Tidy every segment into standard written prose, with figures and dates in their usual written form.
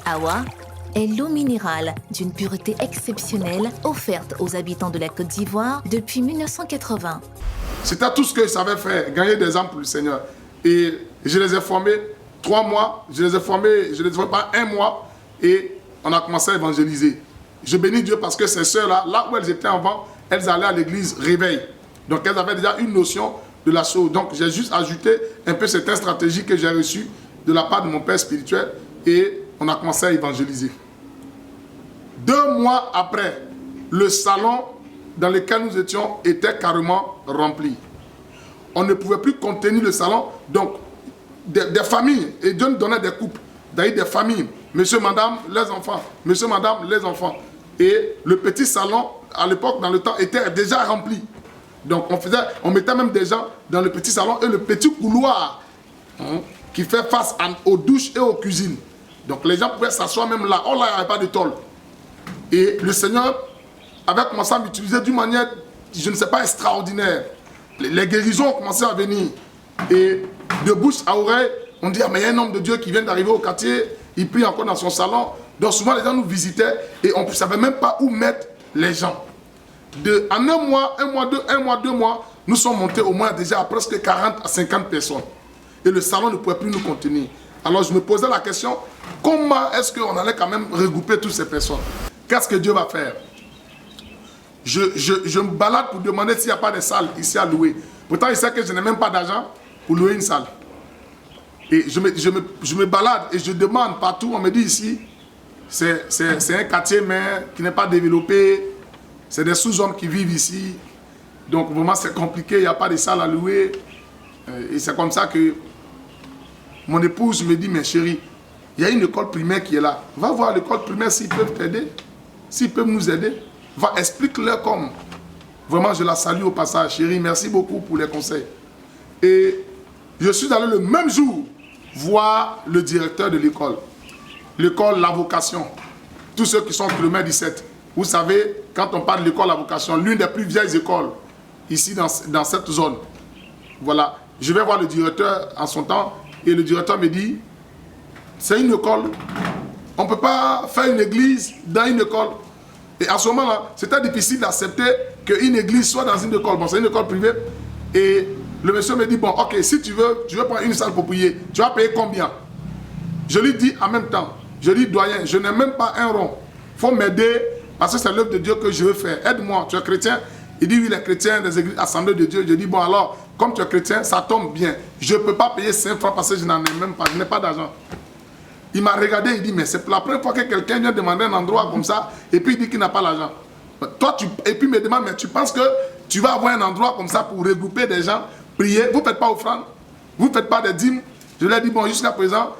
Awa est l'eau minérale d'une pureté exceptionnelle offerte aux habitants de la Côte d'Ivoire depuis 1980. C'était tout ce que je savais faire, gagner des âmes pour le Seigneur. Et je les ai formés 3 mois, je les ai formés pas 1 mois, et on a commencé à évangéliser. Je bénis Dieu parce que ces sœurs-là, là où elles étaient avant, elles allaient à l'église Réveil. Donc elles avaient déjà une notion de la chose. Donc j'ai juste ajouté un peu cette stratégie que j'ai reçue de la part de mon père spirituel, et on a commencé à évangéliser. 2 mois après, le salon dans lequel nous étions était carrément rempli. On ne pouvait plus contenir le salon, donc des familles, et Dieu nous donnait des couples, d'ailleurs des familles, monsieur, madame, les enfants, monsieur, madame, les enfants. Et le petit salon, à l'époque, dans le temps, était déjà rempli. Donc on mettait même des gens dans le petit salon et le petit couloir qui fait face aux douches et aux cuisines. Donc les gens pouvaient s'asseoir même là. Oh là, il n'y avait pas de tôle. Et le Seigneur avait commencé à m'utiliser d'une manière, je ne sais pas, extraordinaire. Les guérisons ont commencé à venir. Et de bouche à oreille, on dit, ah, mais il y a un homme de Dieu qui vient d'arriver au quartier, il prie encore dans son salon. Donc souvent les gens nous visitaient et on ne savait même pas où mettre les gens. En 1 mois, 2 mois, nous sommes montés au moins déjà à presque 40 à 50 personnes. Et le salon ne pouvait plus nous contenir. Alors je me posais la question, comment est-ce qu'on allait quand même regrouper toutes ces personnes? Qu'est-ce que Dieu va faire? Je me balade pour demander s'il n'y a pas de salle ici à louer. Pourtant, il sait que je n'ai même pas d'argent pour louer une salle. Et je me balade et je demande partout. On me dit ici, c'est un quartier mais qui n'est pas développé. C'est des sous-hommes qui vivent ici. Donc vraiment c'est compliqué, il n'y a pas de salle à louer. Et c'est comme ça que mon épouse me dit, mais chérie, il y a une école primaire qui est là. Va voir l'école primaire s'ils peuvent t'aider. S'ils peuvent nous aider. Va, explique-leur comme. Vraiment, je la salue au passage. Chérie, merci beaucoup pour les conseils. Et je suis allé le même jour voir le directeur de l'école. L'école, la vocation. Tous ceux qui sont au kilomètre 17. Vous savez, quand on parle de l'école, la vocation, l'une des plus vieilles écoles ici dans cette zone. Voilà. Je vais voir le directeur en son temps et le directeur me dit, c'est une école. On ne peut pas faire une église dans une école. Et à ce moment-là, c'était difficile d'accepter qu'une église soit dans une école. Bon, c'est une école privée. Et le monsieur me dit, bon, ok, si tu veux prendre une salle pour prier, tu vas payer combien? Je lui dis en même temps, je dis, doyen, je n'ai même pas un rond. Il faut m'aider parce que c'est l'œuvre de Dieu que je veux faire. Aide-moi, tu es chrétien? Il dit, oui, les chrétiens des églises assemblées de Dieu. Je dis, bon, alors, comme tu es chrétien, ça tombe bien. Je ne peux pas payer 5 francs parce que je n'en ai même pas, je n'ai pas d'argent. Il m'a regardé, il dit, mais c'est la première fois que quelqu'un vient demander un endroit comme ça, et puis il dit qu'il n'a pas l'argent. Et puis il me demande, mais tu penses que tu vas avoir un endroit comme ça pour regrouper des gens, prier, vous ne faites pas offrande, vous ne faites pas des dîmes. Je lui ai dit, bon, jusqu'à présent,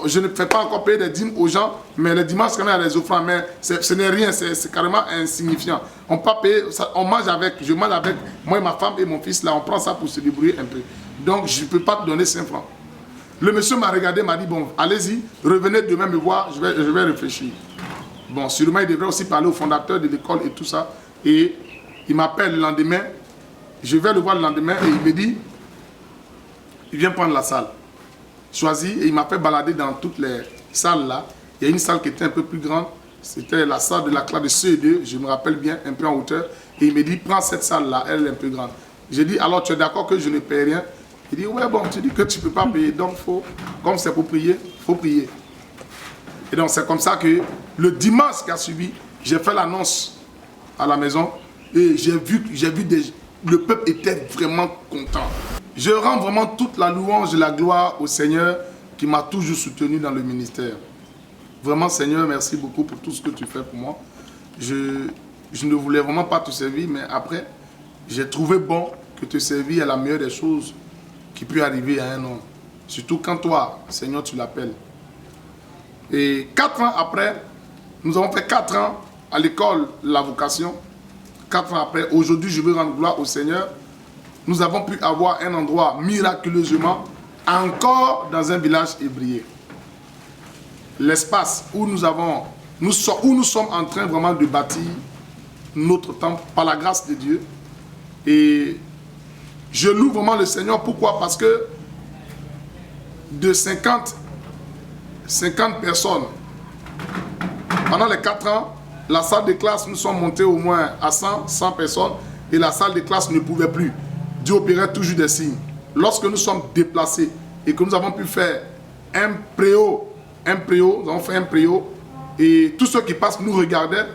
je ne fais pas encore payer des dîmes aux gens, mais les dimanches, quand même, il y a des offrandes, mais ce n'est rien, c'est carrément insignifiant. On peut pas payer, on mange avec, je mange avec, moi et ma femme et mon fils, là, on prend ça pour se débrouiller un peu. Donc, je ne peux pas te donner 5 francs. Le monsieur m'a regardé, m'a dit, bon, allez-y, revenez demain me voir, je vais réfléchir. Bon, sûrement, il devrait aussi parler au fondateur de l'école et tout ça. Et il m'appelle le lendemain, je vais le voir le lendemain et il me dit, il vient prendre la salle. Choisi, et il m'a fait balader dans toutes les salles là. Il y a une salle qui était un peu plus grande, c'était la salle de la classe de CE2, je me rappelle bien, un peu en hauteur. Et il me dit, prends cette salle là, elle est un peu grande. J'ai dit, alors tu es d'accord que je ne paie rien? Il dit, ouais, bon, tu dis que tu ne peux pas payer, donc comme c'est pour prier, il faut prier. Et donc c'est comme ça que le dimanche qui a suivi, j'ai fait l'annonce à la maison et j'ai vu le peuple était vraiment content. Je rends vraiment toute la louange et la gloire au Seigneur qui m'a toujours soutenu dans le ministère. Vraiment, Seigneur, merci beaucoup pour tout ce que tu fais pour moi. Je ne voulais vraiment pas te servir, mais après, j'ai trouvé bon que te servir est la meilleure des choses qui peut arriver à un homme. Surtout quand toi, Seigneur, tu l'appelles. Et 4 ans après, nous avons fait 4 ans à l'école La Vocation. 4 ans après, aujourd'hui, je veux rendre gloire au Seigneur. Nous avons pu avoir un endroit miraculeusement encore dans un village hébraïque. L'espace où nous sommes en train vraiment de bâtir notre temple par la grâce de Dieu. Et je loue vraiment le Seigneur. Pourquoi? Parce que de 50 personnes Pendant les 4 ans, la salle de classe, nous sommes montés au moins à 100 personnes et la salle de classe ne pouvait plus. Dieu opérait toujours des signes. Lorsque nous sommes déplacés et que nous avons pu faire un préau, nous avons fait un préau et tous ceux qui passent nous regardaient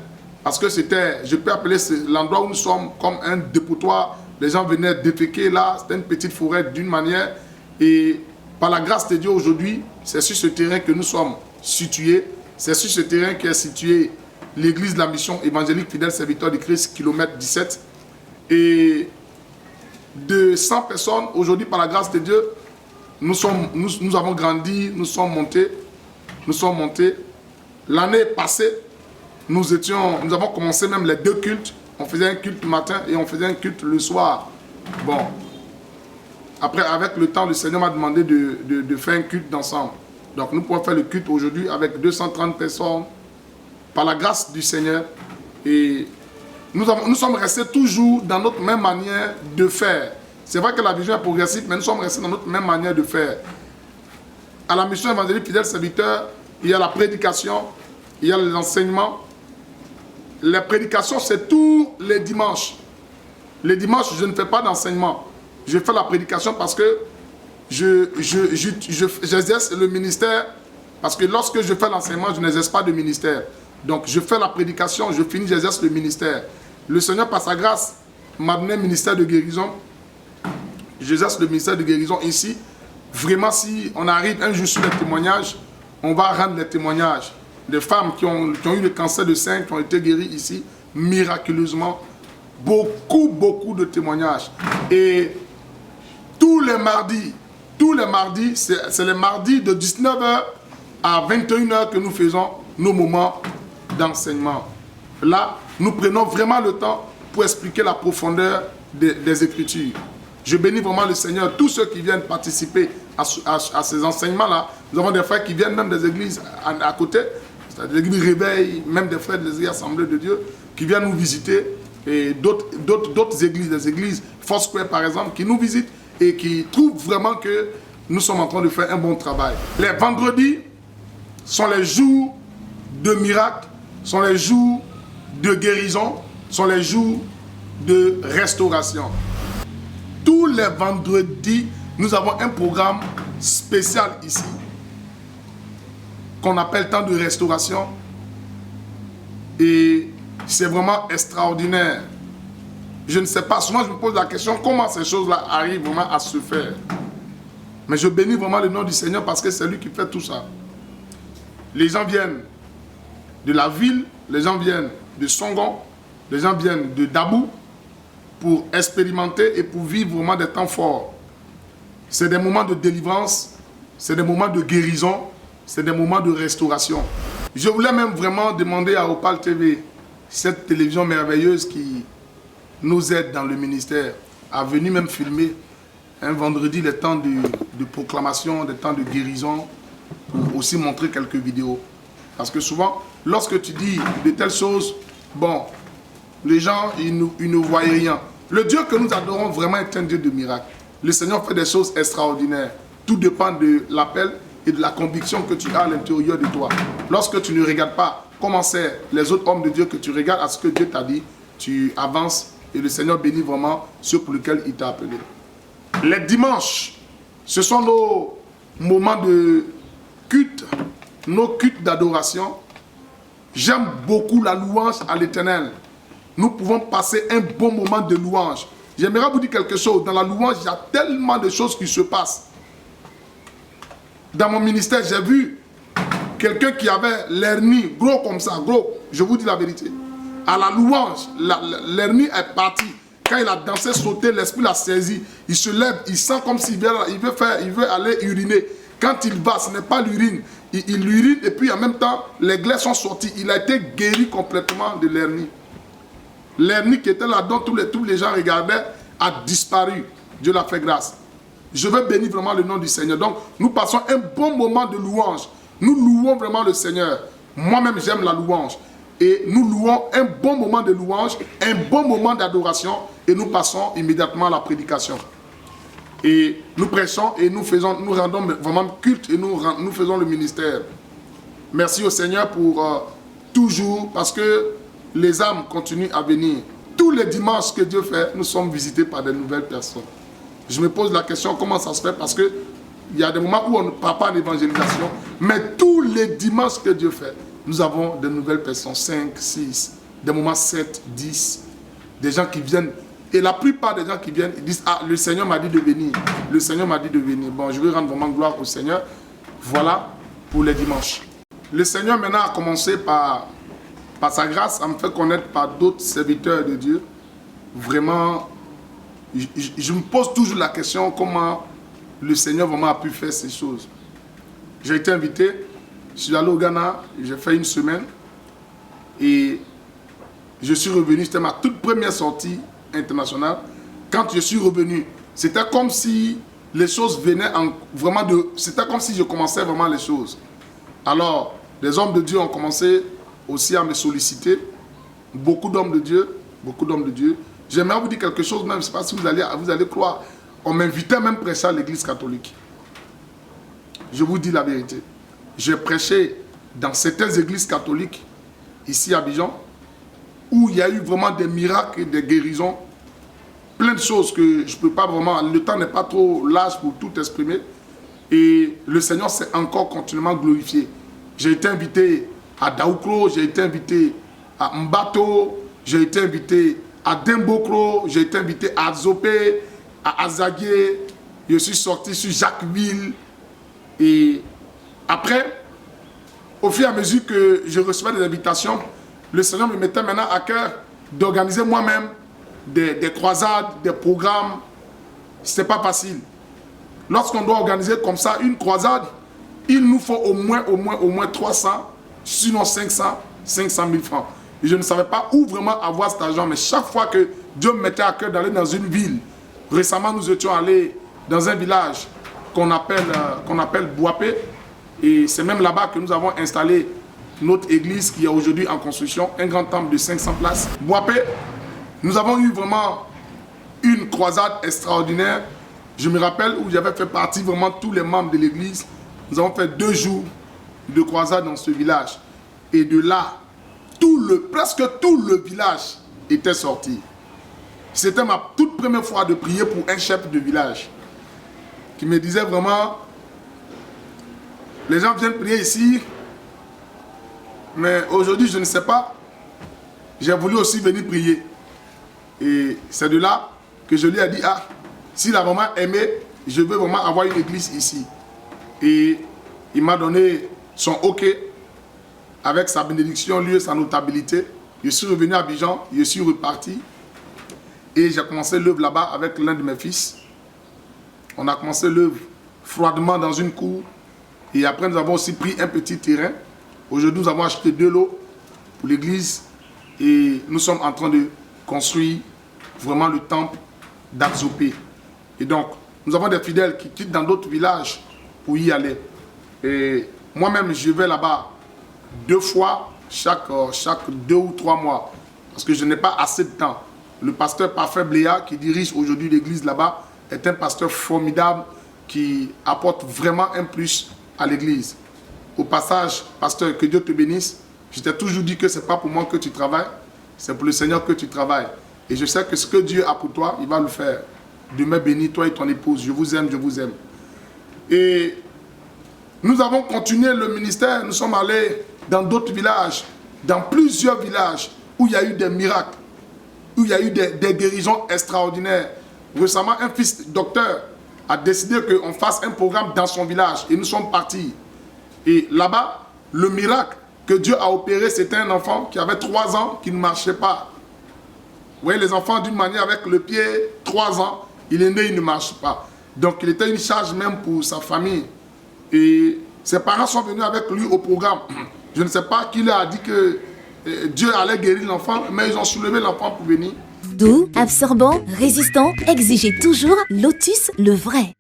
parce que c'était, je peux appeler l'endroit où nous sommes comme un dépotoir. Les gens venaient déféquer là, c'était une petite forêt d'une manière et par la grâce de Dieu aujourd'hui, c'est sur ce terrain que nous sommes situés. C'est sur ce terrain qu'est située l'église de la mission évangélique fidèle serviteur de Christ, kilomètre 17. Et de 100 personnes, aujourd'hui, par la grâce de Dieu, nous avons grandi, nous sommes montés. L'année passée, nous avons commencé même les 2 cultes. On faisait un culte le matin et on faisait un culte le soir. Bon. Après, avec le temps, le Seigneur m'a demandé de faire un culte d'ensemble. Donc nous pouvons faire le culte aujourd'hui avec 230 personnes par la grâce du Seigneur. Et nous sommes restés toujours dans notre même manière de faire. C'est vrai que la vision est progressive, mais nous sommes restés dans notre même manière de faire. À la mission évangélique fidèle serviteur, il y a la prédication, il y a l'enseignement. Les prédications, c'est tous les dimanches. Les dimanches, je ne fais pas d'enseignement. Je fais la prédication parce que j'exerce le ministère, parce que lorsque je fais l'enseignement, je n'exerce pas de ministère. Donc je fais la prédication, je finis, j'exerce le ministère. Le Seigneur, par sa grâce, m'a donné un ministère de guérison. J'exerce le ministère de guérison ici. Vraiment, si on arrive un jour sur les témoignages, on va rendre les témoignages des femmes qui ont eu le cancer de sein, qui ont été guéries ici, miraculeusement. Beaucoup de témoignages. Et tous les mardis, c'est les mardis de 19h à 21h que nous faisons nos moments d'enseignement. Là, nous prenons vraiment le temps pour expliquer la profondeur des Écritures. Je bénis vraiment le Seigneur, tous ceux qui viennent participer à ces enseignements-là. Nous avons des frères qui viennent même des églises à côté, c'est-à-dire des églises Réveil, même des frères des églises Assemblées de Dieu, qui viennent nous visiter, et d'autres églises, des églises Foursquare par exemple, qui nous visitent et qui trouvent vraiment que nous sommes en train de faire un bon travail. Les vendredis sont les jours de miracles, sont les jours de guérison, sont les jours de restauration. Tous les vendredis, nous avons un programme spécial ici qu'on appelle temps de restauration et c'est vraiment extraordinaire. Je ne sais pas, souvent je me pose la question comment ces choses-là arrivent vraiment à se faire. Mais je bénis vraiment le nom du Seigneur parce que c'est lui qui fait tout ça. Les gens viennent de la ville, les gens viennent de Songon, les gens viennent de Dabou pour expérimenter et pour vivre vraiment des temps forts. C'est des moments de délivrance, c'est des moments de guérison, c'est des moments de restauration. Je voulais même vraiment demander à Opal TV, cette télévision merveilleuse qui nous aide dans le ministère, à venir même filmer un vendredi les temps de proclamation, des temps de guérison, pour aussi montrer quelques vidéos. Parce que souvent, lorsque tu dis de telles choses, bon, les gens, ils ne voient rien. Le Dieu que nous adorons vraiment est un Dieu de miracles. Le Seigneur fait des choses extraordinaires. Tout dépend de l'appel et de la conviction que tu as à l'intérieur de toi. Lorsque tu ne regardes pas comment c'est les autres hommes de Dieu, que tu regardes à ce que Dieu t'a dit, tu avances et le Seigneur bénit vraiment ceux pour lesquels il t'a appelé. Les dimanches, ce sont nos moments de culte, nos cultes d'adoration. J'aime beaucoup la louange à l'Éternel. Nous pouvons passer un bon moment de louange. J'aimerais vous dire quelque chose. Dans la louange, il y a tellement de choses qui se passent. Dans mon ministère, j'ai vu quelqu'un qui avait l'hernie gros comme ça, gros. Je vous dis la vérité. À la louange, l'hernie est partie. Quand il a dansé, sauté, l'esprit l'a saisi. Il se lève, il sent comme s'il veut aller uriner. Quand il va, ce n'est pas l'urine. Il urine et puis en même temps, les glaises sont sorties. Il a été guéri complètement de l'hernie. L'hernie qui était là-dedans, tous les gens regardaient, a disparu. Dieu l'a fait grâce. Je veux bénir vraiment le nom du Seigneur. Donc, nous passons un bon moment de louange. Nous louons vraiment le Seigneur. Moi-même, j'aime la louange. Et nous louons un bon moment de louange, un bon moment d'adoration. Et nous passons immédiatement à la prédication. Et nous prêchons et nous rendons vraiment culte et nous faisons le ministère. Merci au Seigneur pour toujours, parce que les âmes continuent à venir. Tous les dimanches que Dieu fait, nous sommes visités par de nouvelles personnes. Je me pose la question, comment ça se fait? Parce qu'il y a des moments où on ne parle pas d'évangélisation, mais tous les dimanches que Dieu fait, nous avons de nouvelles personnes, 5, 6, des moments 7, 10, des gens qui viennent. Et la plupart des gens qui viennent, ils disent, ah, le Seigneur m'a dit de venir. Le Seigneur m'a dit de venir. Bon, je vais rendre vraiment gloire au Seigneur. Voilà pour les dimanches. Le Seigneur maintenant a commencé par sa grâce à me faire connaître par d'autres serviteurs de Dieu. Vraiment, je me pose toujours la question comment le Seigneur vraiment a pu faire ces choses. J'ai été invité, je suis allé au Ghana, j'ai fait une semaine et je suis revenu, c'était ma toute première sortie internationale. Quand je suis revenu, c'était comme si les choses venaient vraiment de... C'était comme si je commençais vraiment les choses. Alors, les hommes de Dieu ont commencé aussi à me solliciter. Beaucoup d'hommes de Dieu, beaucoup d'hommes de Dieu. J'aimerais vous dire quelque chose, même, je ne sais pas si vous allez croire. On m'invitait même prêcher à l'église catholique. Je vous dis la vérité. J'ai prêché dans certaines églises catholiques, ici à Abidjan, où il y a eu vraiment des miracles et des guérisons. Plein de choses que je ne peux pas vraiment... Le temps n'est pas trop large pour tout exprimer. Et le Seigneur s'est encore continuellement glorifié. J'ai été invité à Daoukro, j'ai été invité à Mbato, j'ai été invité à Dembokro, j'ai été invité à Zopé, à Azagué, je suis sorti sur Jacquesville. Et après, au fur et à mesure que je recevais des invitations, le Seigneur me mettait maintenant à cœur d'organiser moi-même des croisades, des programmes. Ce n'était pas facile. Lorsqu'on doit organiser comme ça une croisade, il nous faut au moins 300, sinon 500 000 francs. Et je ne savais pas où vraiment avoir cet argent, mais chaque fois que Dieu me mettait à cœur d'aller dans une ville, récemment nous étions allés dans un village qu'on appelle Boapé, et c'est même là-bas que nous avons installé notre église qui est aujourd'hui en construction, un grand temple de 500 places. Boapé, nous avons eu vraiment une croisade extraordinaire. Je me rappelle où j'avais fait partie vraiment tous les membres de l'église. Nous avons fait 2 jours de croisade dans ce village. Et de là, presque tout le village était sorti. C'était ma toute première fois de prier pour un chef de village qui me disait vraiment, les gens viennent prier ici, mais aujourd'hui je ne sais pas, j'ai voulu aussi venir prier. Et c'est de là que je lui ai dit, ah, s'il a vraiment aimé, je veux vraiment avoir une église ici. Et il m'a donné son OK avec sa bénédiction, lui et sa notabilité. Je suis revenu à Abidjan, je suis reparti. Et j'ai commencé l'œuvre là-bas avec l'un de mes fils. On a commencé l'œuvre froidement dans une cour. Et après, nous avons aussi pris un petit terrain. Aujourd'hui, nous avons acheté 2 lots pour l'église. Et nous sommes en train de construire vraiment le temple d'Azopé. Et donc, nous avons des fidèles qui quittent dans d'autres villages pour y aller. Et moi-même, je vais là-bas 2 fois chaque 2 ou 3 mois. Parce que je n'ai pas assez de temps. Le pasteur Parfait Bléa, qui dirige aujourd'hui l'église là-bas, est un pasteur formidable qui apporte vraiment un plus à l'église. Au passage, pasteur, que Dieu te bénisse. Je t'ai toujours dit que ce n'est pas pour moi que tu travailles, c'est pour le Seigneur que tu travailles. Et je sais que ce que Dieu a pour toi, il va le faire. Demain bénis toi et ton épouse. Je vous aime, je vous aime. Et nous avons continué le ministère. Nous sommes allés dans d'autres villages, dans plusieurs villages où il y a eu des miracles, où il y a eu des guérisons extraordinaires. Récemment, un fils docteur a décidé qu'on fasse un programme dans son village et nous sommes partis. Et là-bas, le miracle que Dieu a opéré, c'était un enfant qui avait 3 ans, qui ne marchait pas. Vous voyez, les enfants, d'une manière, avec le pied, 3 ans, il est né, il ne marche pas. Donc, il était une charge même pour sa famille. Et ses parents sont venus avec lui au programme. Je ne sais pas qui leur a dit que Dieu allait guérir l'enfant, mais ils ont soulevé l'enfant pour venir. Doux, absorbant, résistant, exigez toujours Lotus le vrai.